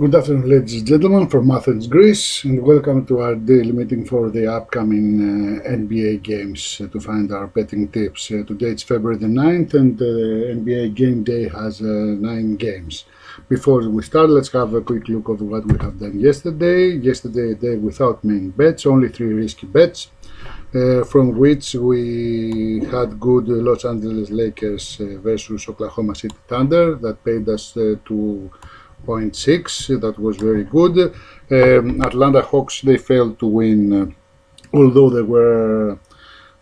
Good afternoon, ladies and gentlemen, from Athens, Greece, and welcome to our daily meeting for the upcoming NBA games to find our betting tips. Today it's February the 9th, and NBA game day has 9 games. Before we start, let's have a quick look of what we have done yesterday. Yesterday, a day without main bets, only 3 risky bets, from which we had good Los Angeles Lakers versus Oklahoma City Thunder that paid us to 0.6. That was very good. Atlanta Hawks, they failed to win, although they were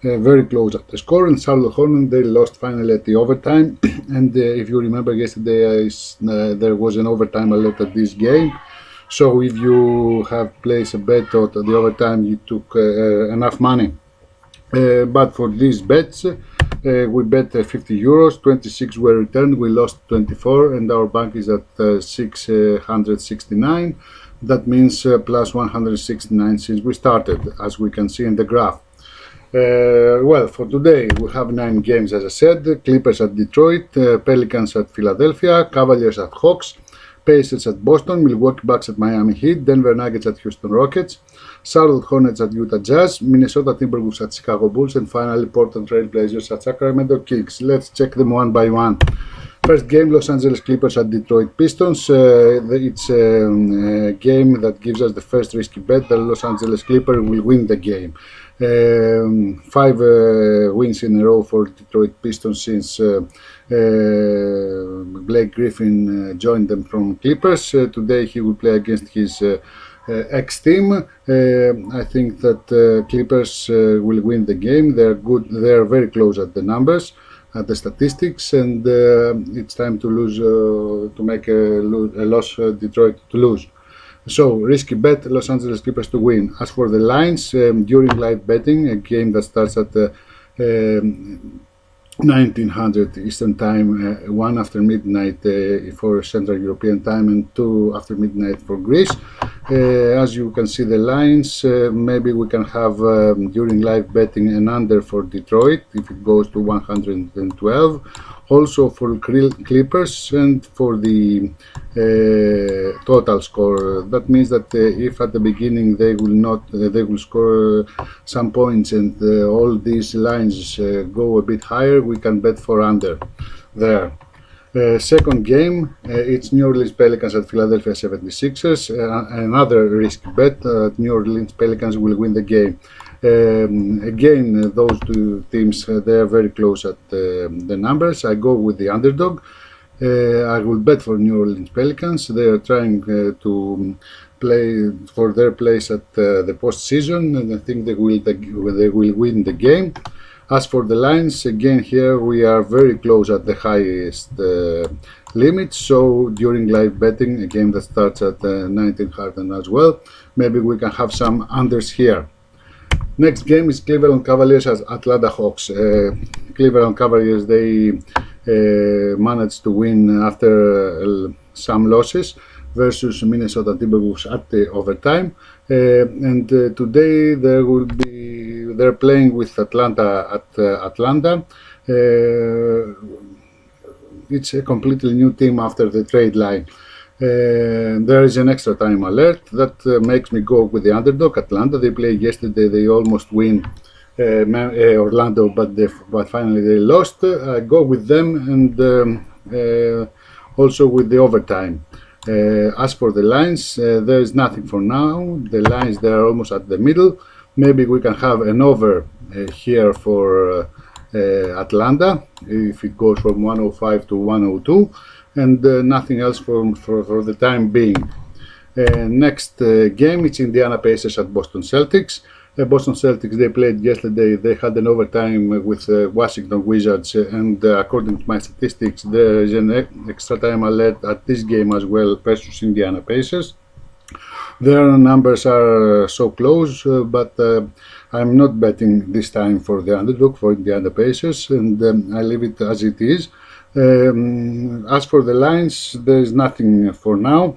very close at the score. And Charlotte Hornets, they lost finally at the overtime. And if you remember yesterday, there was an overtime alert at this game. So if you have placed a bet at the overtime, you took enough money. But for these bets, we bet 50 euros, 26 were returned, we lost 24, and our bank is at 669. That means plus 169 since we started, as we can see in the graph. Well, for today we have 9 games, as I said. Clippers at Detroit, Pelicans at Philadelphia, Cavaliers at Hawks, Pacers at Boston, Milwaukee Bucks at Miami Heat, Denver Nuggets at Houston Rockets, Charlotte Hornets at Utah Jazz, Minnesota Timberwolves at Chicago Bulls, and finally Portland Trail Blazers at Sacramento Kings. Let's check them one by one. First game, Los Angeles Clippers at Detroit Pistons. It's a game that gives us the first risky bet that Los Angeles Clippers will win the game. 5 wins in a row for Detroit Pistons since Blake Griffin joined them from Clippers. Today he will play against his ex-team. I think that Clippers will win the game. They're good. They're very close at the numbers, at the statistics, and it's time to lose, to make a loss, Detroit to lose. So, risky bet, Los Angeles Clippers to win. As for the lines, during live betting, a game that starts at 1900 Eastern Time, 1 after midnight for Central European Time, and 2 after midnight for Greece. As you can see the lines, maybe we can have during live betting an under for Detroit if it goes to 112. Also for Clippers, and for the total score. That means that if at the beginning they will score some points, and all these lines go a bit higher, we can bet for under there. Second game, it's New Orleans Pelicans at Philadelphia 76ers. Another risk bet. New Orleans Pelicans will win the game. Again, those two teams, they are very close at the numbers. I go with the underdog. I will bet for New Orleans Pelicans. They are trying to play for their place at the postseason, and I think they will win the game. As for the lines, again here we are very close at the highest limit. So during live betting, a game that starts at 1900 as well, maybe we can have some unders here. Next game is Cleveland Cavaliers as Atlanta Hawks. Cleveland Cavaliers, they managed to win after some losses versus Minnesota Timberwolves at the overtime. And today they're playing with Atlanta at Atlanta. It's a completely new team after the trade line. There is an extra time alert that makes me go with the underdog. Atlanta, they played yesterday, they almost win Orlando, but finally they lost. I go with them, and also with the overtime. As for the lines, there is nothing for now. The lines, they are almost at the middle. Maybe we can have an over here for Atlanta if it goes from 105 to 102, and nothing else for the time being. Next game, it's Indiana Pacers at Boston Celtics. Boston Celtics, they played yesterday. They had an overtime with Washington Wizards, and according to my statistics, there is an extra time alert at this game as well versus Indiana Pacers. Their numbers are so close, but I'm not betting this time for the underdog for Indiana Pacers, and I leave it as it is. As for the lines, there is nothing for now,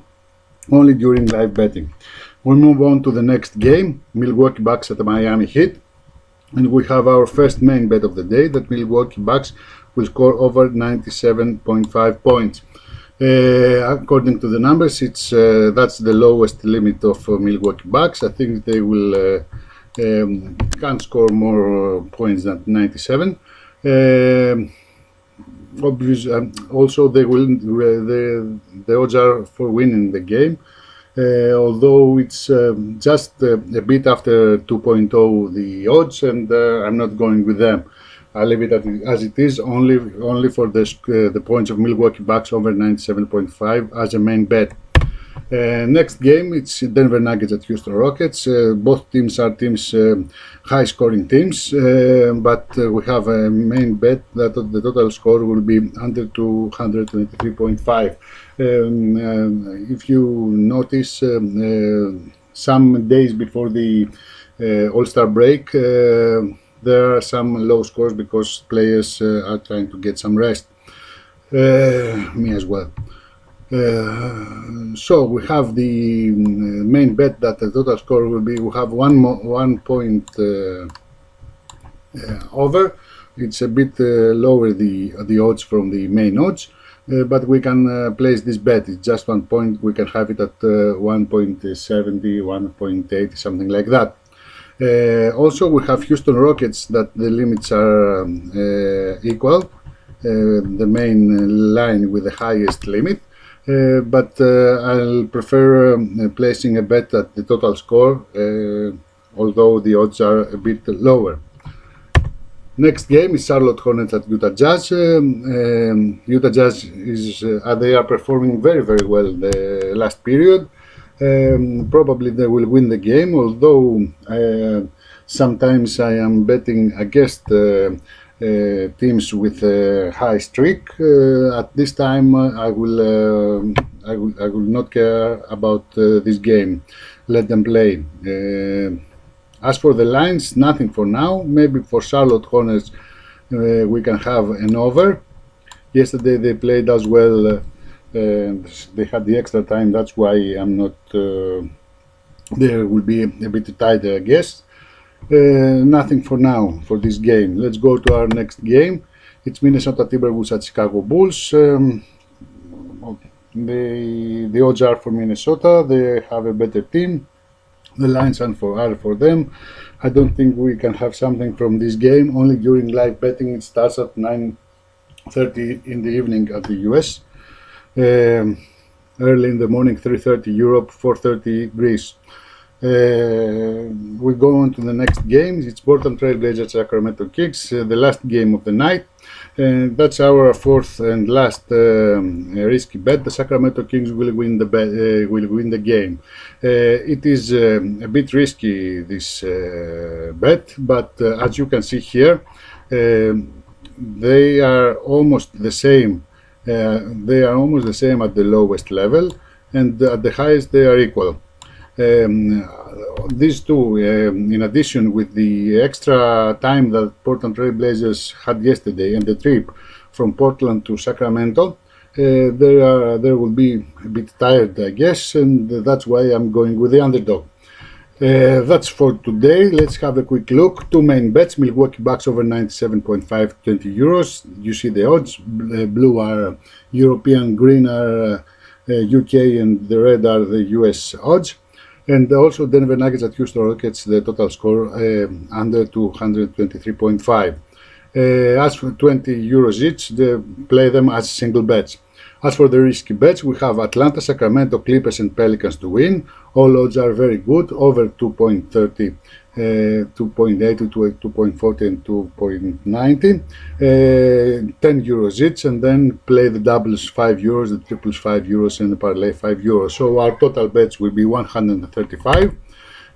only during live betting. We move on to the next game, Milwaukee Bucks at the Miami Heat, and we have our first main bet of the day that Milwaukee Bucks will score over 97.5 points. According to the numbers, it's that's the lowest limit of Milwaukee Bucks. I think they will can score more points than 97. Also, they will the odds are for winning the game. Although it's just a bit after 2.0 the odds, and I'm not going with them. I'll leave it as it is, only for the points of Milwaukee Bucks over 97.5 as a main bet. Next game, it's Denver Nuggets at Houston Rockets. Both teams are high-scoring teams, but we have a main bet that the total score will be under 223.5. If you notice, some days before the All-Star break, there are some low scores because players are trying to get some rest. Me as well. So we have the main bet that the total score will be, we have 1 point over. It's a bit lower the odds from the main odds, but we can place this bet. It's just 1 point. We can have it at 1.70, 1.80, something like that. Also, we have Houston Rockets that the limits are equal, the main line with the highest limit. But I'll prefer placing a bet at the total score, although the odds are a bit lower. Next game is Charlotte Hornets at Utah Jazz. Utah Jazz is they are performing very well the last period. Probably they will win the game, although sometimes I am betting against teams with a high streak. At this time, I will not care about this game. Let them play. As for the lines, nothing for now. Maybe for Charlotte Hornets, we can have an over. Yesterday they played as well. They had the extra time. That's why I'm not. There will be a bit tighter, I guess. Nothing for now for this game. Let's go to our next game. It's Minnesota Timberwolves at Chicago Bulls. The odds are for Minnesota. They have a better team. The lines are for them. I don't think we can have something from this game. Only during live betting. It starts at 9:30 in the evening at the US. Early in the morning, 3:30 Europe, 4:30 Greece. We go on to the next game. It's Portland Trail Blazers Sacramento Kings, the last game of the night. That's our fourth and last risky bet. The Sacramento Kings will win the game. It is a bit risky, this bet, but as you can see here, they are almost the same. They are almost the same at the lowest level, and at the highest they are equal. These two, in addition with the extra time that Portland Trail Blazers had yesterday and the trip from Portland to Sacramento, there will be a bit tired, I guess, and that's why I'm going with the underdog. That's for today. Let's have a quick look. Two main bets: Milwaukee Bucks over 97.5, 20 euros. You see the odds. Blue are European, green are UK, and the red are the US odds. And also Denver Nuggets at Houston Rockets, the total score under 223.5. As for 20 euros each, play them as single bets. As for the risky bets, we have Atlanta, Sacramento, Clippers and Pelicans to win. All odds are very good, over 2.30, 2.80 to 2.40 and 2.90. 10 euros each, and then play the doubles 5 euros, the triples 5 euros and the parlay 5 euros. So our total bets will be 135.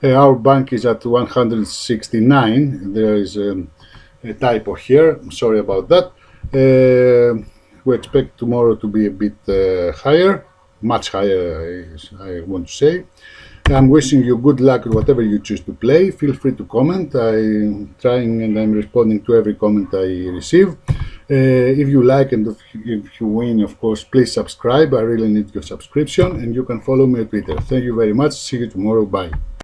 Our bank is at 169. There is a typo here. Sorry about that. We expect tomorrow to be a bit higher, much higher, I want to say. I'm wishing you good luck with whatever you choose to play. Feel free to comment. I'm trying and I'm responding to every comment I receive. If you like and if you win, of course, please subscribe. I really need your subscription, and you can follow me on Twitter. Thank you very much. See you tomorrow. Bye.